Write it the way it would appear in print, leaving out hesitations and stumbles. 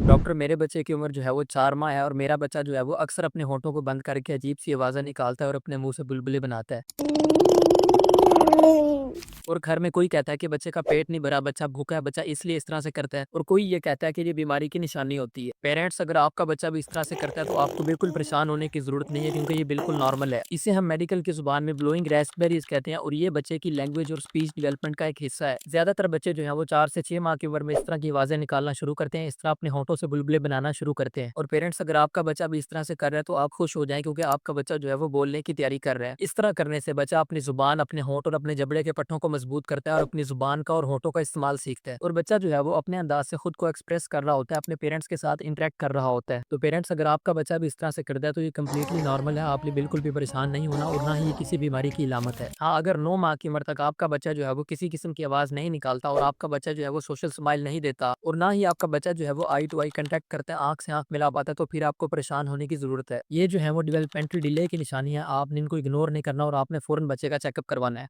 Doctor, मेरे बच्चे की उम्र जो है वो 4 माह है और मेरा बच्चा जो है वो अक्सर अपने होठों को बंद करके अजीब-सी आवाज़ें निकालता है और अपने मुँह से बुलबुले बनाता है। और घर में कोई कहता है कि बच्चे का पेट नहीं भरा, बच्चा भूखा है, बच्चा इसलिए इस तरह से करता है और कोई ये कहता है कि ये बीमारी की निशानी होती है। पेरेंट्स, अगर आपका बच्चा भी इस तरह से करता है तो आपको बिल्कुल परेशान होने की ज़रूरत नहीं है, क्योंकि ये बिल्कुल नॉर्मल है। इसे हम मेडिकल की ज़ुबान में ब्लोइंग रेस्पबेरीज़ कहते हैं और ये बच्चे की लैंग्वेज और स्पीच डेवलपमेंट का एक हिस्सा है। ज़्यादातर बच्चे जो हैं वो 4 से 6 माह की उम्र में इस तरह की आवाज़ें निकालना शुरू करते हैं, इस तरह अपने होठों से बुलबुले बनाना शुरू करते हैं। और पेरेंट्स, अगर आपका बच्चा भी इस तरह से कर रहा है तो आप खुश हो जाएँ, क्योंकि आपका बच्चा जो है वो बोलने की तैयारी कर रहा है। इस तरह करने से बच्चा अपनी ज़ुबान, अपने होंठ और अपने जबड़े के पट्टों को मजबूत करता है और अपनी ज़ुबान का और होठों का इस्तेमाल सीखता है। और बच्चा जो है वो अपने अंदाज से खुद को एक्सप्रेस कर रहा होता है, अपने पेरेंट्स के साथ इंटरेक्ट कर रहा होता है। तो पेरेंट्स, अगर आपका बच्चा भी इस तरह से करता है तो ये कंप्लीटली नॉर्मल है, आपने बिल्कुल भी परेशान नहीं होना और ना ही ये किसी बीमारी की अलामत है। हाँ, अगर 9 माह की उम्र तक आपका बच्चा जो है वो किसी किस्म की आवाज़ नहीं निकालता और आपका बच्चा जो है वो सोशल स्माइल नहीं देता और ना ही आपका बच्चा जो है वो आई टू आई कॉन्टैक्ट करता है, आँख से आँख मिला पाता है, तो फिर आपको परेशान होने की ज़रूरत है। ये जो है वो डेवलपमेंटल डिले की निशानी है, आपने इनको इग्नोर नहीं करना और आपने फ़ौरन बच्चे का चेकअप करवाना है।